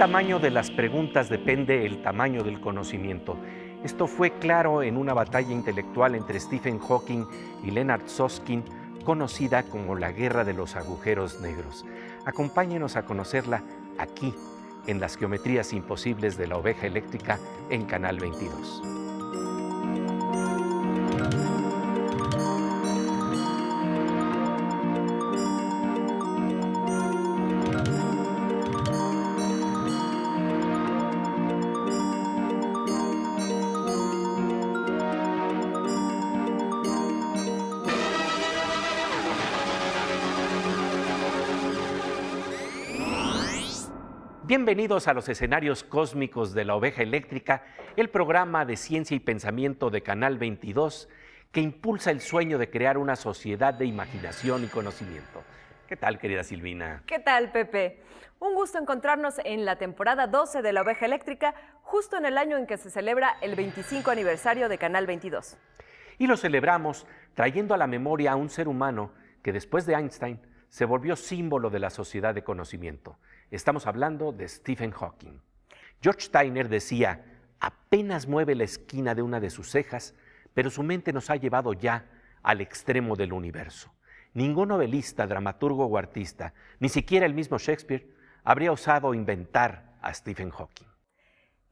tamaño de las preguntas depende el tamaño del conocimiento. Esto fue claro en una batalla intelectual entre Stephen Hawking y Leonard Susskind, conocida como la Guerra de los Agujeros Negros. Acompáñenos a conocerla aquí, en las geometrías imposibles de la oveja eléctrica en Canal 22. Bienvenidos a los escenarios cósmicos de la oveja eléctrica, el programa de ciencia y pensamiento de Canal 22 que impulsa el sueño de crear una sociedad de imaginación y conocimiento. ¿Qué tal, querida Silvina? ¿Qué tal, Pepe? Un gusto encontrarnos en la temporada 12 de la oveja eléctrica, justo en el año en que se celebra el 25 aniversario de Canal 22. Y lo celebramos trayendo a la memoria a un ser humano que después de Einstein se volvió símbolo de la sociedad de conocimiento. Estamos hablando de Stephen Hawking. George Steiner decía, apenas mueve la esquina de una de sus cejas, pero su mente nos ha llevado ya al extremo del universo. Ningún novelista, dramaturgo o artista, ni siquiera el mismo Shakespeare, habría osado inventar a Stephen Hawking.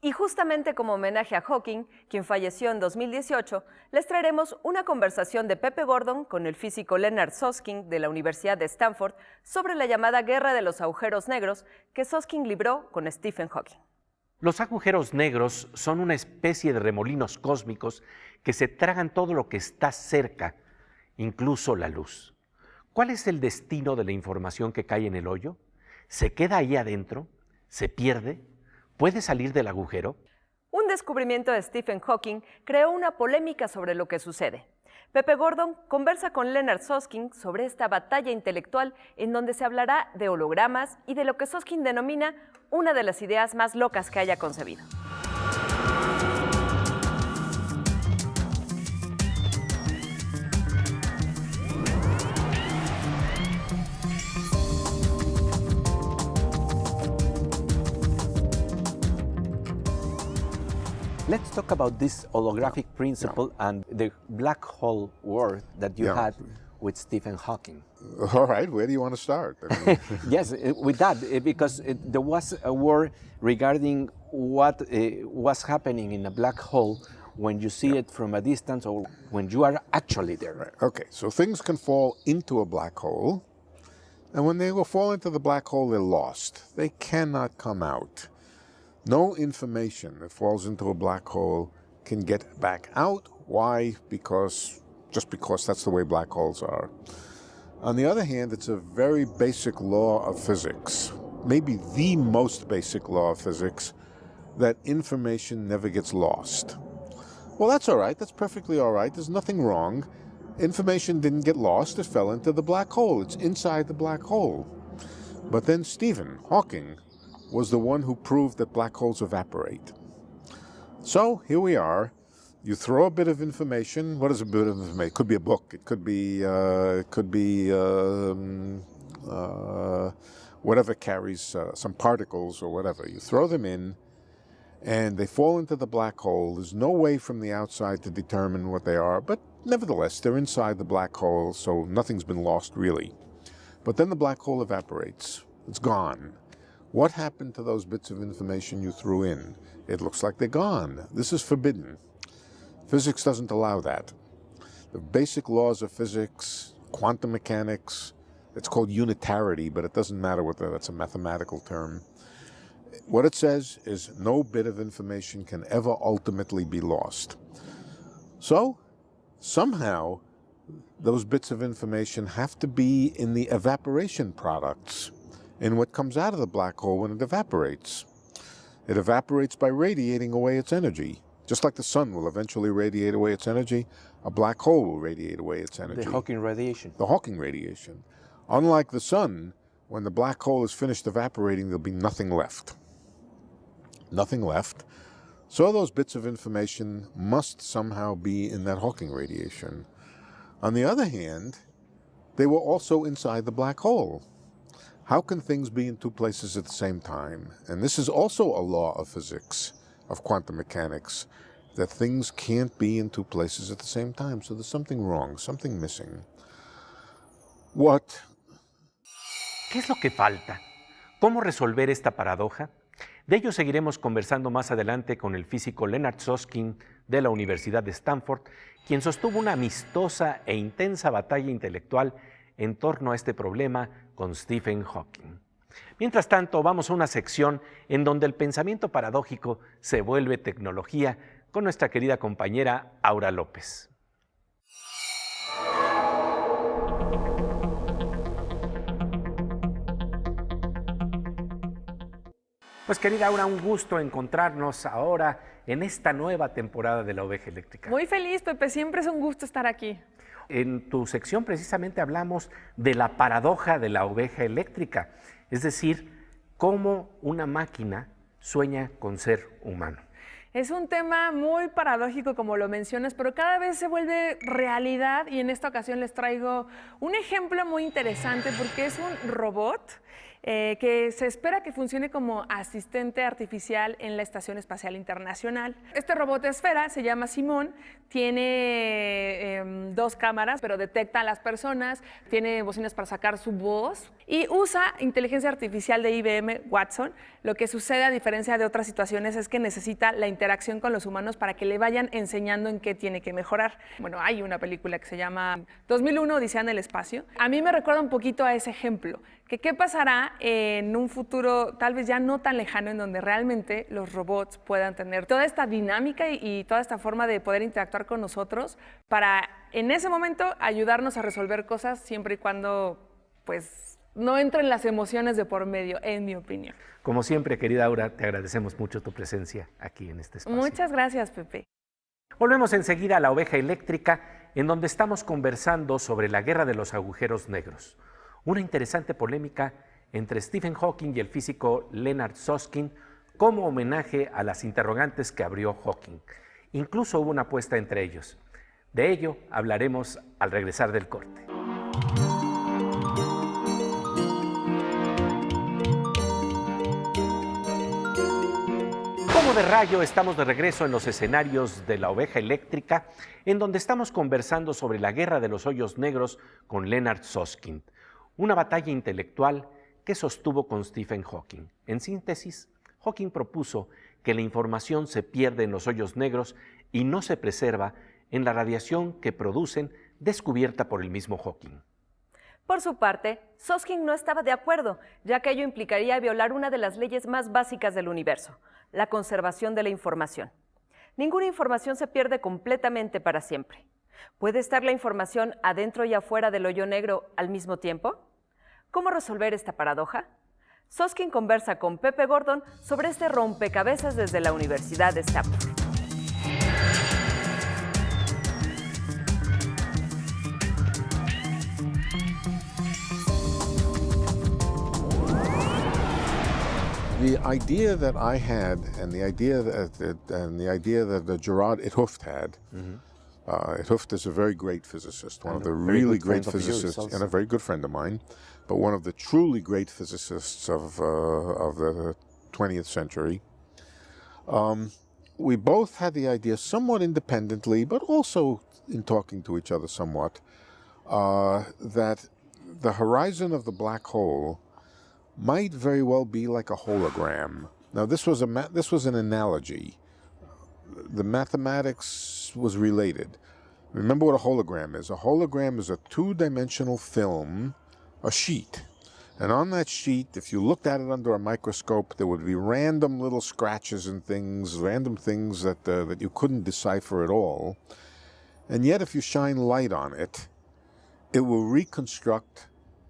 Y justamente como homenaje a Hawking, quien falleció en 2018, les traeremos una conversación de Pepe Gordon con el físico Leonard Susskind de la Universidad de Stanford sobre la llamada Guerra de los Agujeros Negros que Susskind libró con Stephen Hawking. Los agujeros negros son una especie de remolinos cósmicos que se tragan todo lo que está cerca, incluso la luz. ¿Cuál es el destino de la información que cae en el hoyo? ¿Se queda ahí adentro? ¿Se pierde? ¿Puede salir del agujero? Un descubrimiento de Stephen Hawking creó una polémica sobre lo que sucede. Pepe Gordon conversa con Leonard Susskind sobre esta batalla intelectual en donde se hablará de hologramas y de lo que Susskind denomina una de las ideas más locas que haya concebido. Let's talk about this holographic principle and the black hole word that you had with Stephen Hawking. All right, where do you want to start? I mean, Yes, with that, because there was a word regarding what was happening in a black hole when you see it from a distance or when you are actually there. right. Okay, so things can fall into a black hole, and when they will fall into the black hole, they're lost. They cannot come out. No information that falls into a black hole can get back out. Why? Just because that's the way black holes are. On the other hand, it's a very basic law of physics, maybe the most basic law of physics, that information never gets lost. Well, that's all right. That's perfectly all right. There's nothing wrong. Information didn't get lost. It fell into the black hole. It's inside the black hole. But then Stephen Hawking was the one who proved that black holes evaporate. So here we are. You throw a bit of information. What is a bit of information? It could be a book. It could be whatever carries some particles or whatever. You throw them in, and they fall into the black hole. There's no way from the outside to determine what they are, but nevertheless, they're inside the black hole, so nothing's been lost really. But then the black hole evaporates. It's gone. What happened to those bits of information you threw in? It looks like they're gone. This is forbidden. Physics doesn't allow that. The basic laws of physics, quantum mechanics, it's called unitarity, but it doesn't matter what that's a mathematical term. What it says is no bit of information can ever ultimately be lost. So, somehow, those bits of information have to be in the evaporation products, in what comes out of the black hole when it evaporates. It evaporates by radiating away its energy. Just like the sun will eventually radiate away its energy, a black hole will radiate away its energy. The Hawking radiation. The Hawking radiation. Unlike the sun, when the black hole is finished evaporating, there'll be nothing left. Nothing left. So those bits of information must somehow be in that Hawking radiation. On the other hand, they were also inside the black hole. How can things be in two places at the same time? And this is also a law of physics, of quantum mechanics, that things can't be in two places at the same time. So there's something wrong, something missing. What? ¿Qué es lo que falta? ¿Cómo resolver esta paradoja? De ello seguiremos conversando más adelante con el físico Leonard Susskind de la Universidad de Stanford, quien sostuvo una amistosa e intensa batalla intelectual en torno a este problema con Stephen Hawking. Mientras tanto, vamos a una sección en donde el pensamiento paradójico se vuelve tecnología con nuestra querida compañera Aura López. Pues querida Aura, un gusto encontrarnos ahora en esta nueva temporada de La Oveja Eléctrica. Muy feliz, Pepe, siempre es un gusto estar aquí. En tu sección precisamente hablamos de la paradoja de la oveja eléctrica, es decir, cómo una máquina sueña con ser humano. Es un tema muy paradójico, como lo mencionas, pero cada vez se vuelve realidad y en esta ocasión les traigo un ejemplo muy interesante porque es un robot que se espera que funcione como asistente artificial en la Estación Espacial Internacional. Este robot de esfera se llama Simón, tiene 2 cámaras, pero detecta a las personas, tiene bocinas para sacar su voz y usa inteligencia artificial de IBM Watson. Lo que sucede, a diferencia de otras situaciones, es que necesita la interacción con los humanos para que le vayan enseñando en qué tiene que mejorar. Bueno, hay una película que se llama 2001, Odisea en el espacio. A mí me recuerda un poquito a ese ejemplo, que qué pasará en un futuro tal vez ya no tan lejano en donde realmente los robots puedan tener toda esta dinámica y toda esta forma de poder interactuar con nosotros para en ese momento ayudarnos a resolver cosas siempre y cuando pues no entren las emociones de por medio, en mi opinión. Como siempre, querida Aura, te agradecemos mucho tu presencia aquí en este espacio. Muchas gracias, Pepe. Volvemos enseguida a La Oveja Eléctrica, en donde estamos conversando sobre la guerra de los agujeros negros. Una interesante polémica entre Stephen Hawking y el físico Leonard Susskind como homenaje a las interrogantes que abrió Hawking. Incluso hubo una apuesta entre ellos. De ello hablaremos al regresar del corte. Como de rayo, estamos de regreso en los escenarios de La Oveja Eléctrica, en donde estamos conversando sobre la guerra de los hoyos negros con Leonard Susskind. Una batalla intelectual que sostuvo con Stephen Hawking. En síntesis, Hawking propuso que la información se pierde en los hoyos negros y no se preserva en la radiación que producen, descubierta por el mismo Hawking. Por su parte, Susskind no estaba de acuerdo, ya que ello implicaría violar una de las leyes más básicas del universo, la conservación de la información. Ninguna información se pierde completamente para siempre. ¿Puede estar la información adentro y afuera del hoyo negro al mismo tiempo? ¿Cómo resolver esta paradoja? Susskind conversa con Pepe Gordon sobre este rompecabezas desde la Universidad de Stanford. The idea that I had, and the idea that Gerard 't Hooft had. 't Hooft is a very great physicist, one of the really great physicists, and a very good friend of mine, but one of the truly great physicists of the 20th century. We both had the idea, somewhat independently, but also in talking to each other somewhat, that the horizon of the black hole might very well be like a hologram. Now, this was an analogy. The mathematics was related. Remember what a hologram is. A hologram is a two-dimensional film, a sheet. And on that sheet, if you looked at it under a microscope, there would be random little scratches and things, random things that you couldn't decipher at all. And yet, if you shine light on it, it will reconstruct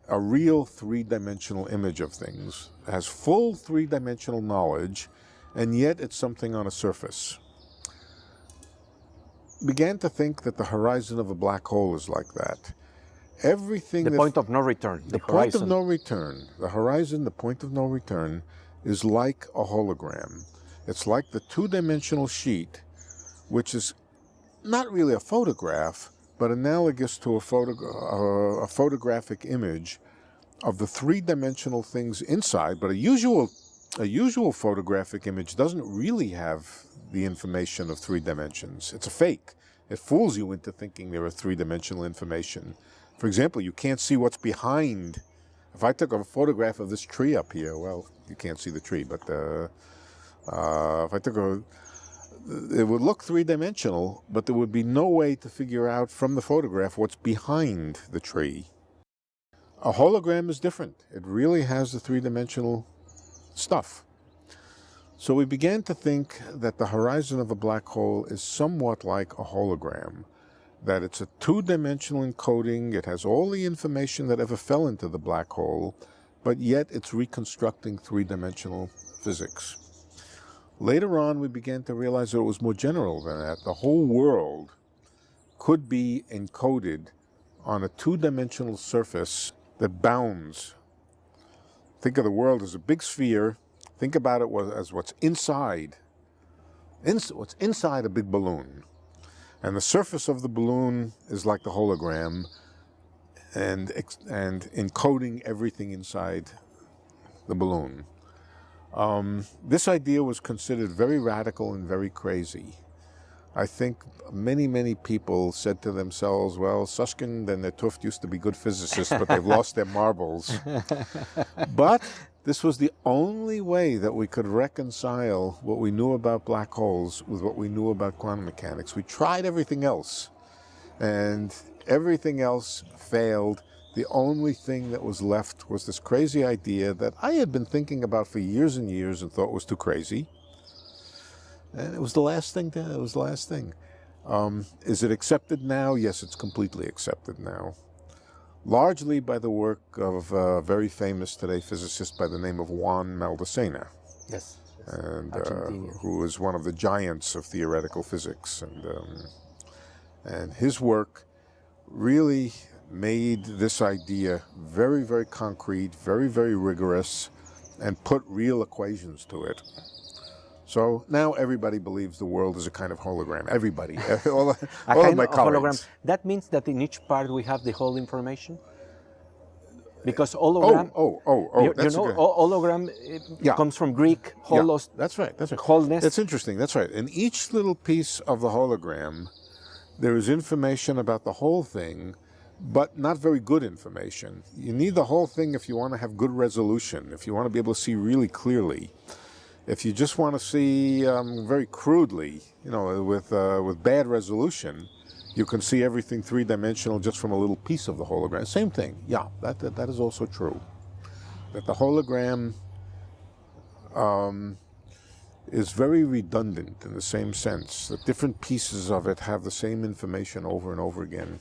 a real three-dimensional image of things. It has full three-dimensional knowledge, and yet it's something on a surface. Began to think that the horizon of a black hole is like that. Everything. The point of no return. The point of no return. The horizon, the point of no return, is like a hologram. It's like the two-dimensional sheet, which is not really a photograph, but analogous to a photographic image of the three-dimensional things inside, but a usual photographic image doesn't really have the information of 3 dimensions. It's a fake. It fools you into thinking there are 3-dimensional information. For example, you can't see what's behind. If I took a photograph of this tree up here, well, you can't see the tree, but if I took it would look 3-dimensional, but there would be no way to figure out from the photograph what's behind the tree. A hologram is different. It really has the 3-dimensional stuff. So we began to think that the horizon of a black hole is somewhat like a hologram, that it's a 2-dimensional encoding, it has all the information that ever fell into the black hole, but yet it's reconstructing 3-dimensional physics. Later on, we began to realize that it was more general than that. The whole world could be encoded on a 2-dimensional surface that bounds. Think of the world as a big sphere. Think about it as what's inside a big balloon. And the surface of the balloon is like the hologram and encoding everything inside the balloon. This idea was considered very radical and very crazy. I think many, many people said to themselves, well, Susskind and their Tuft used to be good physicists, but they've lost their marbles. But this was the only way that we could reconcile what we knew about black holes with what we knew about quantum mechanics. We tried everything else, and everything else failed. The only thing that was left was this crazy idea that I had been thinking about for years and years and thought was too crazy. And it was the last thing. Is it accepted now? Yes, it's completely accepted now. Largely by the work of a very famous today physicist by the name of Juan Maldacena. Yes. And who is one of the giants of theoretical physics. And his work really made this idea very, very concrete, very, very rigorous, and put real equations to it. So now everybody believes the world is a kind of hologram. Everybody, all of my colleagues. Hologram. That means that in each part we have the whole information? Because hologram, hologram comes from Greek, holos. Yeah, that's right. Wholeness. That's interesting. That's right. In each little piece of the hologram, there is information about the whole thing, but not very good information. You need the whole thing if you want to have good resolution, if you want to be able to see really clearly. If you just want to see very crudely, with bad resolution, you can see everything 3-dimensional just from a little piece of the hologram. Same thing. Yeah, that is also true. That the hologram is very redundant in the same sense, that different pieces of it have the same information over and over again.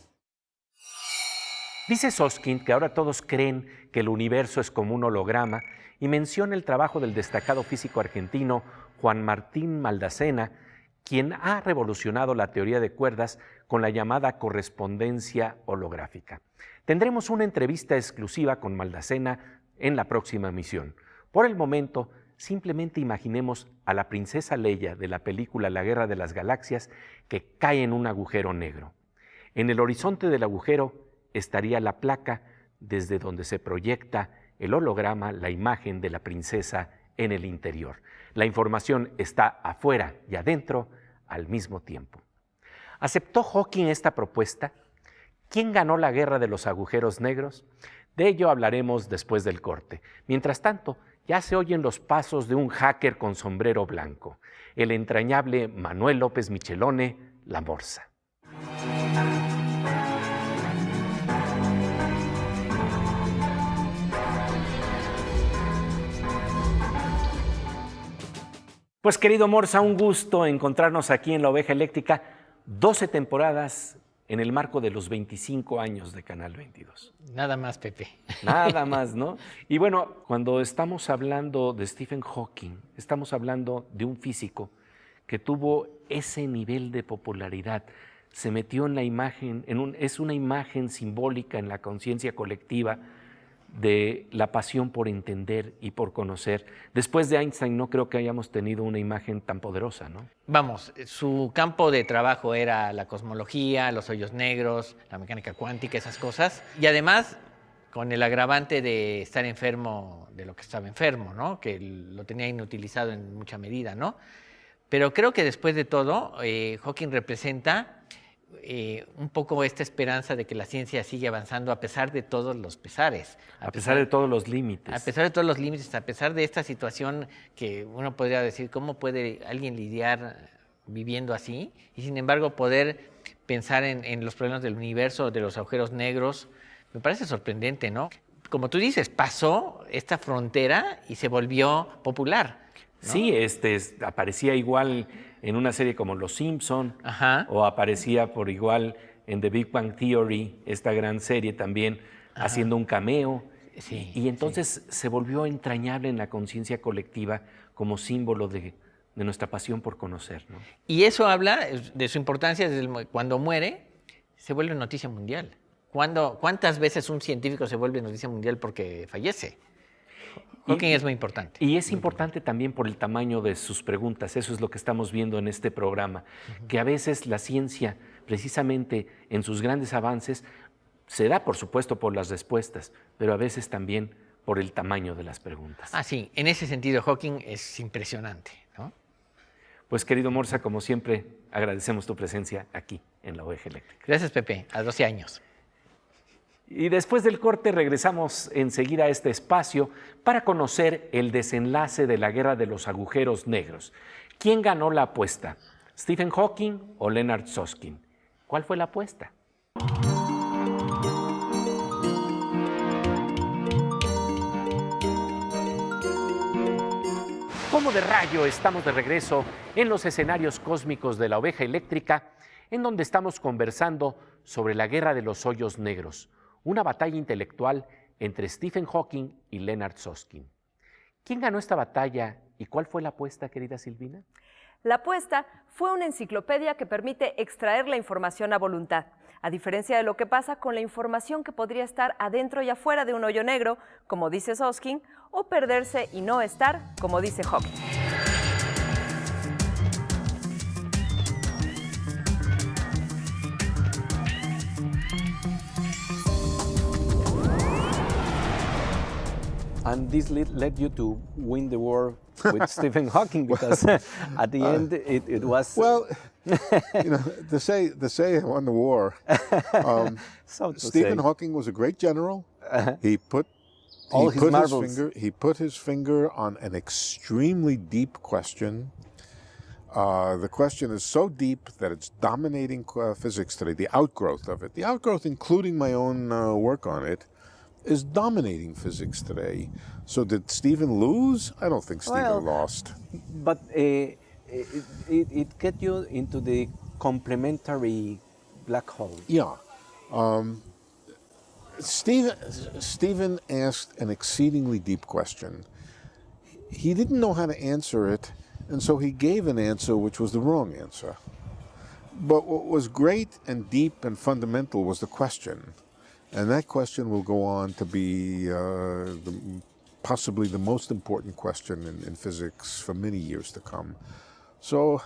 Dice Susskind que ahora todos creen que el universo es como un holograma y menciona el trabajo del destacado físico argentino Juan Martín Maldacena, quien ha revolucionado la teoría de cuerdas con la llamada correspondencia holográfica. Tendremos una entrevista exclusiva con Maldacena en la próxima emisión. Por el momento, simplemente imaginemos a la princesa Leia de la película La Guerra de las Galaxias que cae en un agujero negro. En el horizonte del agujero estaría la placa desde donde se proyecta el holograma, la imagen de la princesa en el interior. La información está afuera y adentro al mismo tiempo. ¿Aceptó Hawking esta propuesta? ¿Quién ganó la guerra de los agujeros negros? De ello hablaremos después del corte. Mientras tanto, ya se oyen los pasos de un hacker con sombrero blanco, el entrañable Manuel López Michelone, La Morsa. Pues querido Morsa, un gusto encontrarnos aquí en La Oveja Eléctrica, 12 temporadas en el marco de los 25 años de Canal 22. Nada más, Pepe. Nada más, ¿no? Y bueno, cuando estamos hablando de Stephen Hawking, estamos hablando de un físico que tuvo ese nivel de popularidad, se metió en la imagen, es una imagen simbólica en la conciencia colectiva de la pasión por entender y por conocer. Después de Einstein no creo que hayamos tenido una imagen tan poderosa, ¿no? Vamos, su campo de trabajo era la cosmología, los hoyos negros, la mecánica cuántica, esas cosas. Y además con el agravante de estar enfermo de lo que estaba enfermo, ¿no? Que lo tenía inutilizado en mucha medida, ¿no? Pero creo que después de todo, Hawking representa un poco esta esperanza de que la ciencia sigue avanzando a pesar de todos los pesares. A pesar de todos los límites. A pesar de todos los límites, a pesar de esta situación que uno podría decir, ¿cómo puede alguien lidiar viviendo así? Y sin embargo poder pensar en los problemas del universo, de los agujeros negros, me parece sorprendente, ¿no? Como tú dices, pasó esta frontera y se volvió popular, ¿no? Sí, aparecía igual en una serie como Los Simpson, Ajá. o aparecía por igual en The Big Bang Theory, esta gran serie también, haciendo un cameo. Sí, y entonces se volvió entrañable en la conciencia colectiva como símbolo de nuestra pasión por conocer, ¿no? Y eso habla de su importancia desde cuando muere, se vuelve noticia mundial. ¿Cuántas veces un científico se vuelve noticia mundial porque fallece? Hawking es muy importante. Y es importante también por el tamaño de sus preguntas. Eso es lo que estamos viendo en este programa, que a veces la ciencia, precisamente en sus grandes avances, se da, por supuesto, por las respuestas, pero a veces también por el tamaño de las preguntas. Ah, sí, en ese sentido Hawking es impresionante, ¿no? Pues, querido Morsa, como siempre, agradecemos tu presencia aquí en la Oveja Eléctrica. Gracias, Pepe, a 12 años. Y después del corte regresamos enseguida a este espacio para conocer el desenlace de la guerra de los agujeros negros. ¿Quién ganó la apuesta? ¿Stephen Hawking o Leonard Susskind? ¿Cuál fue la apuesta? Como de rayo, estamos de regreso en los escenarios cósmicos de la Oveja Eléctrica, en donde estamos conversando sobre la guerra de los hoyos negros, una batalla intelectual entre Stephen Hawking y Leonard Susskind. ¿Quién ganó esta batalla y cuál fue la apuesta, querida Silvina? La apuesta fue una enciclopedia que permite extraer la información a voluntad, a diferencia de lo que pasa con la información que podría estar adentro y afuera de un hoyo negro, como dice Susskind, o perderse y no estar, como dice Hawking. And this led you to win the war with Stephen Hawking, because at the end it was... Well, you know, to say I won the war, so to Stephen say. Hawking was a great general. He put his finger on an extremely deep question. The question is so deep that it's dominating physics today. The outgrowth of it, including my own work on it, is dominating physics today. So did Stephen lose? I don't think Stephen lost. But it get you into the complementary black hole. Yeah. Stephen asked an exceedingly deep question. He didn't know how to answer it, and so he gave an answer which was the wrong answer. But what was great and deep and fundamental was the question. And that question will go on to be possibly the most important question in physics for many years to come. So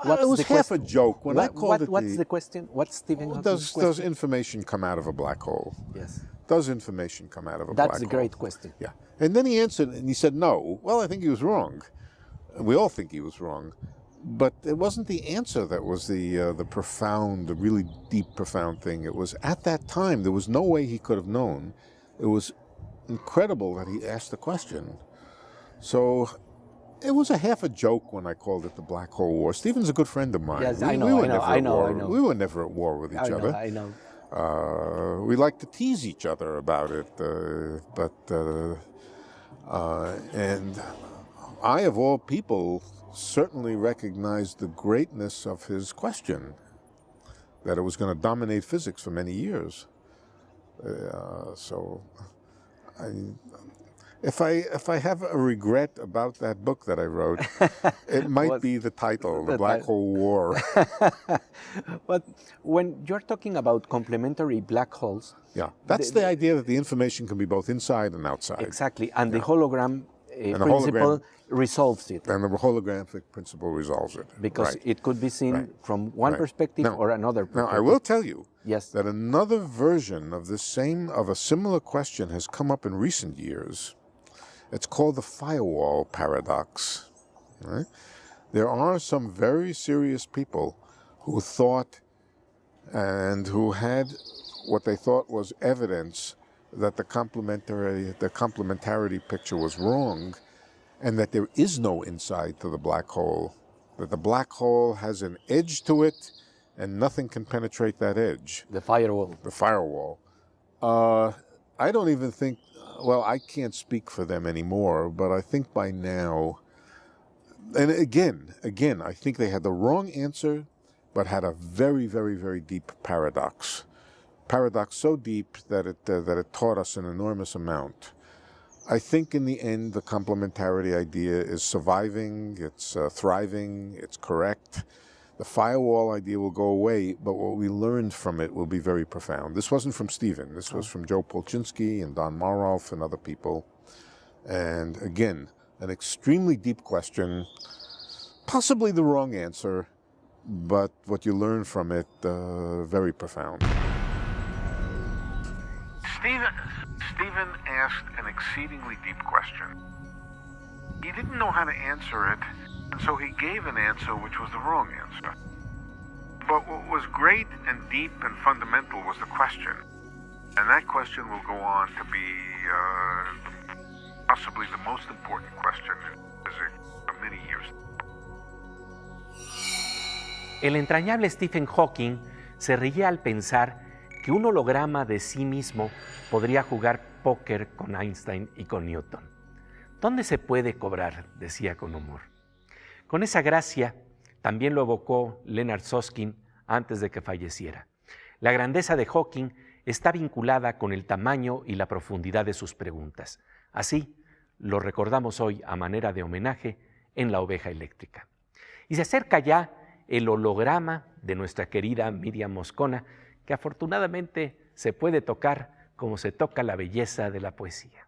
it was half a joke. When I called what's the question? What's Stephen Hawking's question? Does information come out of a black hole? Yes. Does information come out of a black hole? That's a great question. Yeah. And then he answered, and he said no. Well, I think he was wrong. We all think he was wrong. But it wasn't the answer that was the profound, the really deep, profound thing. It was at that time, there was no way he could have known. It was incredible that he asked the question. So it was a half a joke when I called it the Black Hole War. Stephen's a good friend of mine. Yes, I know. We were never at war with each other. I know. We like to tease each other about it, and I, of all people, certainly recognized the greatness of his question, that it was going to dominate physics for many years. If I have a regret about that book that I wrote, it might be the title, The Black Hole War. But when you're talking about complementary black holes... Yeah, that's the idea that the information can be both inside and outside. Exactly, and the hologram And the principle hologram- resolves it. And the holographic principle resolves it. Because Right. it could be seen Right. from one Right. perspective Now- or another Now, perspective. I will tell you Yes. that another version of a similar question has come up in recent years. It's called the firewall paradox. Right? There are some very serious people who thought and who had what they thought was evidence that the complementarity picture was wrong, and that there is no inside to the black hole, that the black hole has an edge to it and nothing can penetrate that edge, The firewall. the firewall. I don't even think, well, I can't speak for them anymore, but I think by now, and again, I think they had the wrong answer, but had a very, very, very deep paradox. Paradox so deep that it taught us an enormous amount. I think in the end, the complementarity idea is surviving, it's thriving, it's correct. The firewall idea will go away, but what we learned from it will be very profound. This wasn't from Stephen. This was from Joe Polchinski and Don Marolf and other people. And again, an extremely deep question, possibly the wrong answer, but what you learn from it, very profound. Stephen asked an exceedingly deep question. He didn't know how to answer it, and so he gave an answer which was the wrong answer. But what was great and deep and fundamental was the question. And that question will go on to be possibly the most important question in physics for many years. El entrañable Stephen Hawking se reía al pensar que un holograma de sí mismo podría jugar póker con Einstein y con Newton. ¿Dónde se puede cobrar?, decía con humor. Con esa gracia también lo evocó Leonard Susskind antes de que falleciera. La grandeza de Hawking está vinculada con el tamaño y la profundidad de sus preguntas. Así, lo recordamos hoy a manera de homenaje en La Oveja Eléctrica. Y se acerca ya el holograma de nuestra querida Miriam Moscona, que afortunadamente se puede tocar como se toca la belleza de la poesía.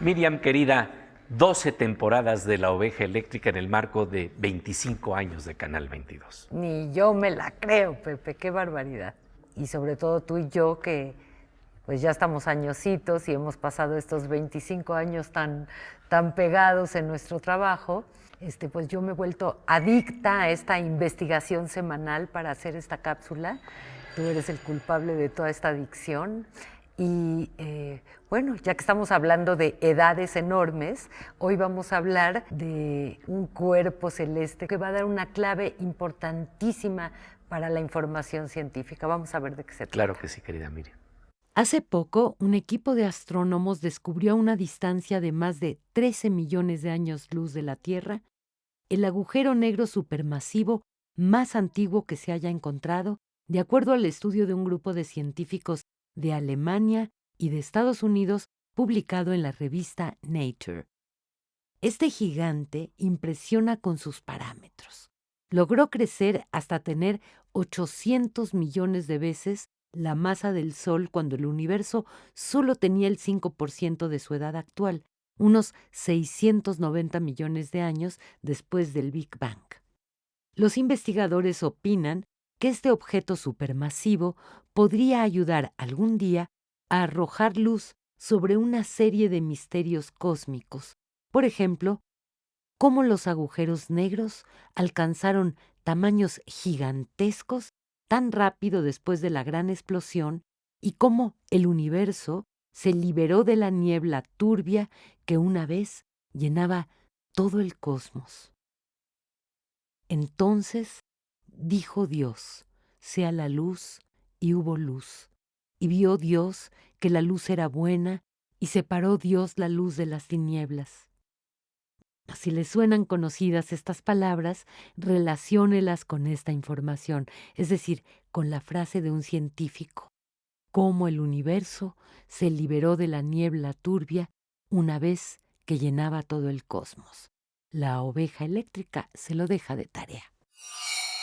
Miriam, querida, 12 temporadas de La Oveja Eléctrica en el marco de 25 años de Canal 22. Ni yo me la creo, Pepe, qué barbaridad. Y sobre todo tú y yo, que pues ya estamos añositos y hemos pasado estos 25 años tan pegados en nuestro trabajo, pues yo me he vuelto adicta a esta investigación semanal para hacer esta cápsula. Tú eres el culpable de toda esta adicción. Y bueno, ya que estamos hablando de edades enormes, hoy vamos a hablar de un cuerpo celeste que va a dar una clave importantísima para la información científica. Vamos a ver de qué se trata. Claro que sí, querida Miriam. Hace poco, un equipo de astrónomos descubrió a una distancia de más de 13 millones de años luz de la Tierra el agujero negro supermasivo más antiguo que se haya encontrado, de acuerdo al estudio de un grupo de científicos de Alemania y de Estados Unidos publicado en la revista Nature. Este gigante impresiona con sus parámetros. Logró crecer hasta tener 800 millones de veces la masa del Sol cuando el universo solo tenía el 5% de su edad actual, unos 690 millones de años después del Big Bang. Los investigadores opinan que este objeto supermasivo podría ayudar algún día a arrojar luz sobre una serie de misterios cósmicos. Por ejemplo, cómo los agujeros negros alcanzaron tamaños gigantescos tan rápido después de la gran explosión y cómo el universo se liberó de la niebla turbia que una vez llenaba todo el cosmos. Entonces dijo Dios, sea la luz, y hubo luz. Y vio Dios que la luz era buena, y separó Dios la luz de las tinieblas. Si le suenan conocidas estas palabras, relaciónelas con esta información, es decir, con la frase de un científico, cómo el universo se liberó de la niebla turbia una vez que llenaba todo el cosmos. La Oveja Eléctrica se lo deja de tarea.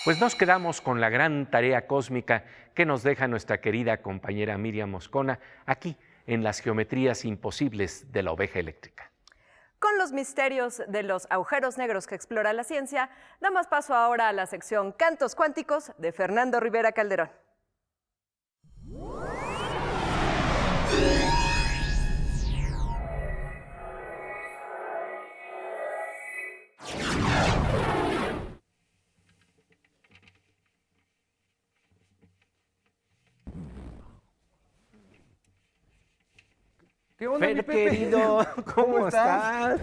Pues nos quedamos con la gran tarea cósmica que nos deja nuestra querida compañera Miriam Moscona aquí en las geometrías imposibles de la oveja eléctrica. Con los misterios de los agujeros negros que explora la ciencia, damos paso ahora a la sección Cantos Cuánticos de Fernando Rivera Calderón. ¿Qué onda, mi Fer, Pepe? querido, ¿cómo estás?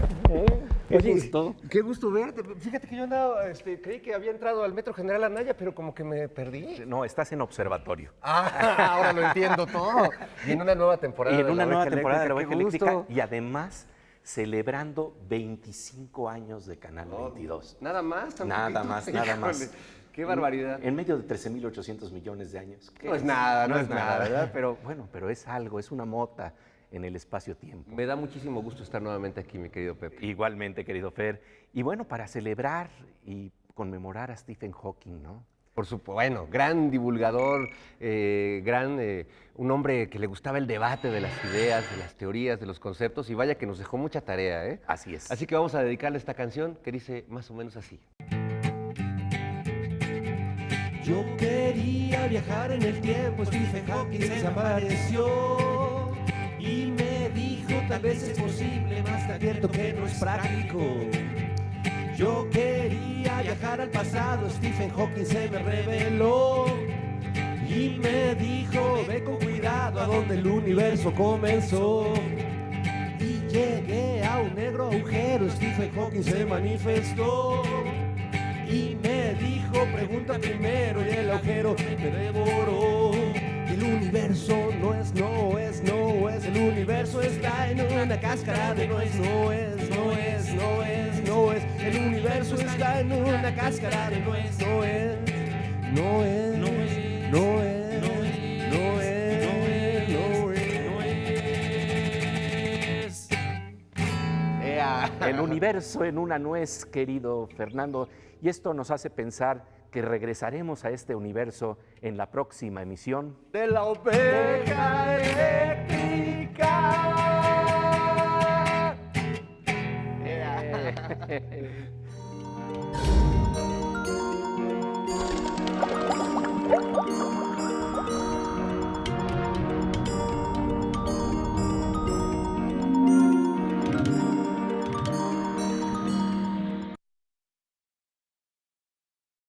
Qué Oye, gusto. Qué gusto verte. Fíjate que yo andaba, creí que había entrado al Metro General Anaya, pero como que me perdí. No, estás en observatorio. Ah, ahora lo entiendo todo. Y en una nueva temporada Y en de una La nueva Oveja temporada de La Eléctrica, Oveja qué Eléctrica gusto. y además celebrando 25 años de Canal 22. Nada más, tan Nada poquito. más, nada más. Híjole, qué barbaridad. En medio de 13.800 millones de años. ¿Qué No es nada, no es nada. ¿verdad? Pero bueno, pero es algo, es una mota en el espacio-tiempo. Me da muchísimo gusto estar nuevamente aquí, mi querido Pepe. Igualmente, querido Fer. Y bueno, para celebrar y conmemorar a Stephen Hawking, ¿no? Por supuesto, bueno, gran divulgador, un hombre que le gustaba el debate de las ideas, de las teorías, de los conceptos, y vaya que nos dejó mucha tarea, ¿eh? Así es. Así que vamos a dedicarle esta canción que dice más o menos así. Yo quería viajar en el tiempo, Stephen Hawking desapareció y me dijo tal vez es posible, más te advierto que no es práctico. Yo quería viajar al pasado, Stephen Hawking se me reveló y me dijo ve con cuidado a donde el universo comenzó. Y llegué a un negro agujero, Stephen Hawking se manifestó y me dijo pregunta primero y el agujero me devoró. El universo no es, el universo está en una cáscara de nuez, no es. El universo está en una cáscara de nuez, no es. El universo en una nuez, querido Fernando. Y esto nos hace pensar que regresaremos a este universo en la próxima emisión De la oveja eléctrica.